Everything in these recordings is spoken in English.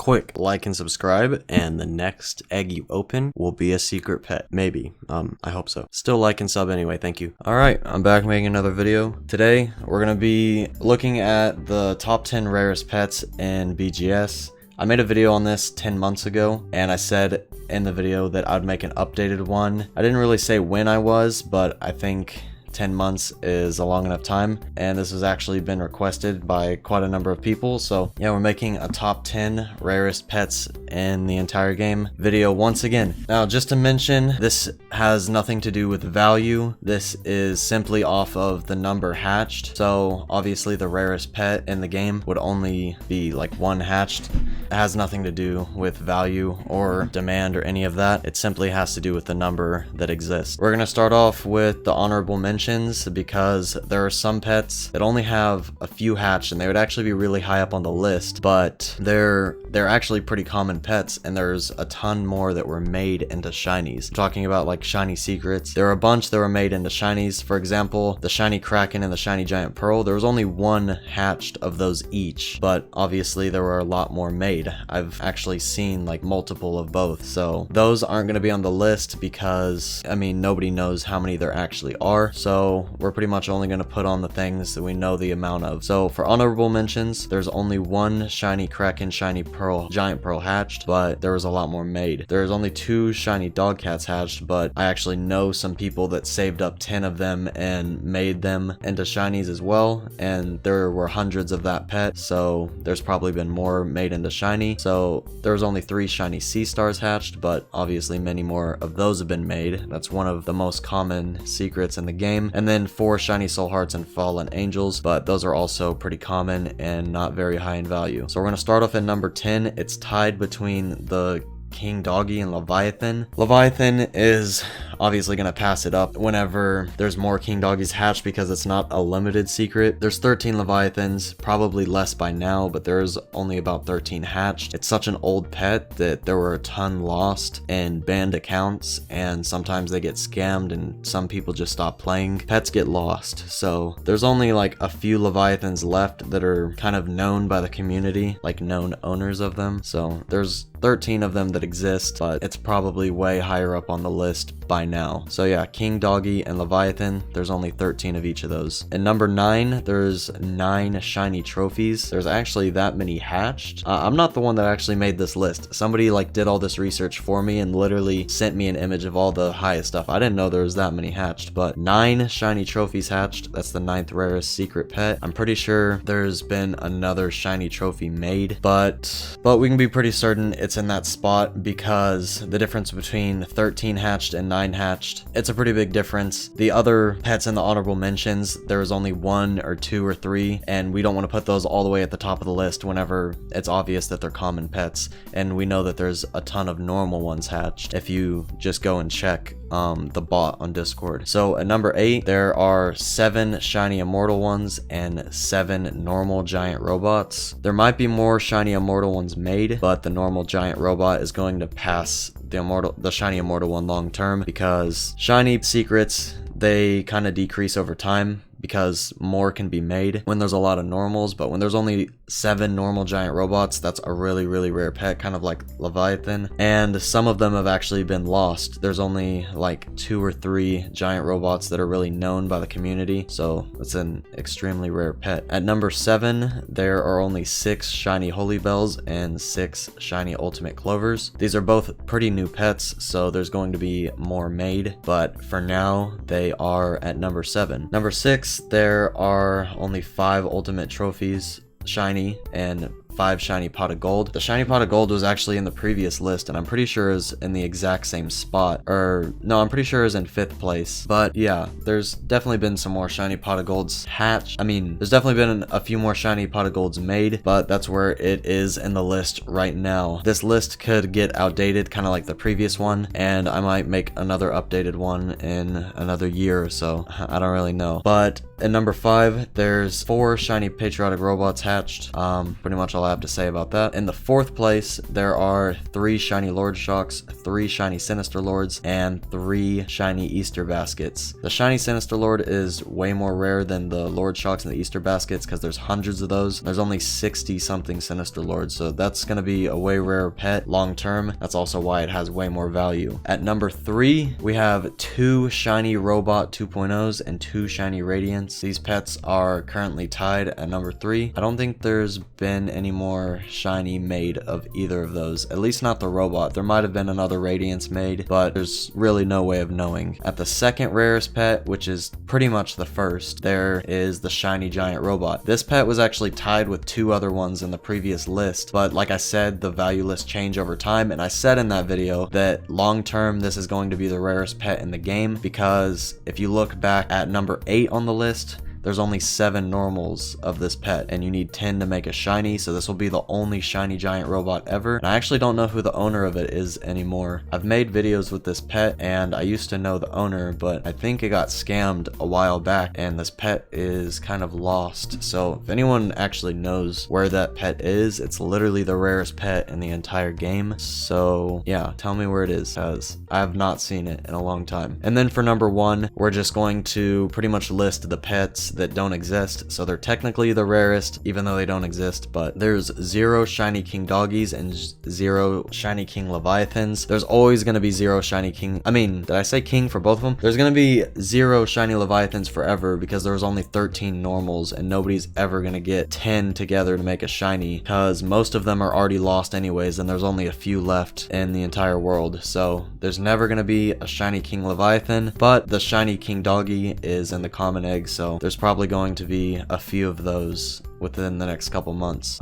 quick, like and subscribe, and the next egg you open will be a secret pet. Maybe. I hope so. Still like and sub anyway, thank you. Alright, I'm back making another video. Today, we're gonna be looking at the top 10 rarest pets in BGS. I made a video on this 10 months ago, and I said in the video that I'd make an updated one. I didn't really say when I was, but I think 10 months is a long enough time, and this has actually been requested by quite a number of people. So yeah, we're making a top 10 rarest pets in the entire game video once again. Now, just to mention, this has nothing to do with value. This is simply off of the number hatched. So obviously the rarest pet in the game would only be like one hatched. It has nothing to do with value or demand or any of that. It simply has to do with the number that exists. We're gonna start off with the honorable mention, because there are some pets that only have a few hatched and they would actually be really high up on the list, but they're actually pretty common pets, and there's a ton more that were made into shinies. I'm talking about like shiny secrets. There are a bunch that were made into shinies. For example, the shiny kraken and the shiny giant pearl, there was only one hatched of those each, but obviously there were a lot more made. I've actually seen like multiple of both, so those aren't going to be on the list because, I mean, nobody knows how many there actually are. So we're pretty much only going to put on the things that we know the amount of. So for honorable mentions, there's only one shiny kraken, shiny pearl, giant pearl hatched, but there was a lot more made. There's only 2 shiny dog cats hatched, but I actually know some people that saved up 10 of them and made them into shinies as well, and there were hundreds of that pet, so there's probably been more made into shiny. So there was only 3 shiny sea stars hatched, but obviously many more of those have been made. That's one of the most common secrets in the game. And then 4 shiny soul hearts and fallen angels, but those are also pretty common and not very high in value. So we're going to start off at number 10. It's tied between the King Doggie and Leviathan. Leviathan is obviously going to pass it up whenever there's more King Doggies hatched because it's not a limited secret. There's 13 Leviathans, probably less by now, but there's only about 13 hatched. It's such an old pet that there were a ton lost in banned accounts, and sometimes they get scammed and some people just stop playing. Pets get lost, so there's only like a few Leviathans left that are kind of known by the community, like known owners of them. So there's 13 of them that exist, but it's probably way higher up on the list by now. So yeah, King Doggie and Leviathan, there's only 13 of each of those. And number 9, there's 9 shiny trophies. There's actually that many hatched. I'm not the one that actually made this list. Somebody like did all this research for me and literally sent me an image of all the highest stuff. I didn't know there was that many hatched, but 9 shiny trophies hatched. That's the 9th rarest secret pet. I'm pretty sure there's been another shiny trophy made, but we can be pretty certain it's in that spot because the difference between 13 hatched and 9 hatched, it's a pretty big difference. The other pets in the honorable mentions, there was only 1 or 2 or 3, and we don't want to put those all the way at the top of the list whenever it's obvious that they're common pets, and we know that there's a ton of normal ones hatched if you just go and check the bot on Discord. So at number 8, there are 7 shiny immortal ones and 7 normal giant robots. There might be more shiny immortal ones made, but the normal giant robot is going to pass the shiny immortal one long term because shiny secrets, they kind of decrease over time because more can be made when there's a lot of normals, but when there's only 7 normal giant robots, that's a really, really rare pet, kind of like Leviathan, and some of them have actually been lost. There's only like 2 or 3 giant robots that are really known by the community, so it's an extremely rare pet. At number 7, there are only 6 shiny holy bells and 6 shiny ultimate clovers. These are both pretty new pets, so there's going to be more made, but for now they are at number 7. Number 6, there are only 5 ultimate trophies shiny and 5 shiny pot of gold. The shiny pot of gold was actually in the previous list, and I'm pretty sure is in the exact same spot, or no, I'm pretty sure is in 5th place. But yeah, there's definitely been some more shiny pot of golds hatched. I mean, there's definitely been a few more shiny pot of golds made, but that's where it is in the list right now. This list could get outdated, kind of like the previous one, and I might make another updated one in another year or so. I don't really know, but At number 5, there's 4 shiny patriotic robots hatched. Pretty much all I have to say about that. In the 4th place, there are 3 shiny Lord Shocks, 3 shiny Sinister Lords, and 3 shiny Easter Baskets. The shiny Sinister Lord is way more rare than the Lord Shocks and the Easter Baskets because there's hundreds of those. There's only 60 something Sinister Lords, so that's gonna be a way rarer pet long term. That's also why it has way more value. At number 3, we have 2 shiny Robot 2.0s and 2 shiny Radiants. These pets are currently tied at number 3. I don't think there's been any more shiny made of either of those, at least not the robot. There might have been another Radiance made, but there's really no way of knowing. At the second rarest pet, which is pretty much the first, there is the shiny giant robot. This pet was actually tied with 2 other ones in the previous list, but like I said, the value lists change over time, and I said in that video that long term this is going to be the rarest pet in the game, because if you look back at number 8 on the list, there's only 7 normals of this pet, and you need 10 to make a shiny, so this will be the only shiny giant robot ever. And I actually don't know who the owner of it is anymore. I've made videos with this pet, and I used to know the owner, but I think it got scammed a while back, and this pet is kind of lost. So if anyone actually knows where that pet is, it's literally the rarest pet in the entire game. So yeah, tell me where it is, because I have not seen it in a long time. And then for number 1, we're just going to pretty much list the pets that don't exist, so they're technically the rarest even though they don't exist. But there's 0 shiny King Doggies and 0 shiny King Leviathans. There's always going to be 0 shiny King, did I say King for both of them? There's going to be 0 shiny Leviathans forever because there was only 13 normals, and nobody's ever going to get 10 together to make a shiny because most of them are already lost anyways, and there's only a few left in the entire world. So there's never going to be a shiny King Leviathan, but the shiny King Doggie is in the common egg, so there's probably going to be a few of those within the next couple months.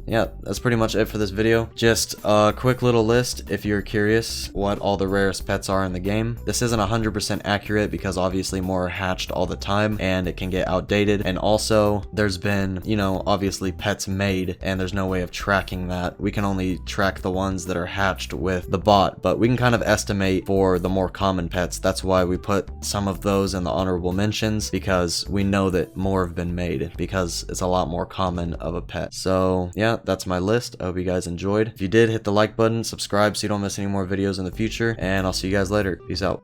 Yeah, that's pretty much it for this video. Just a quick little list if you're curious what all the rarest pets are in the game. This isn't 100% accurate because obviously more are hatched all the time and it can get outdated, and also there's been, obviously pets made and there's no way of tracking that. We can only track the ones that are hatched with the bot, but we can kind of estimate for the more common pets. That's why we put some of those in the honorable mentions, because we know that more have been made because it's a lot more common of a pet. So yeah, that's my list. I hope you guys enjoyed. If you did, hit the like button, subscribe so you don't miss any more videos in the future, and I'll see you guys later. Peace out.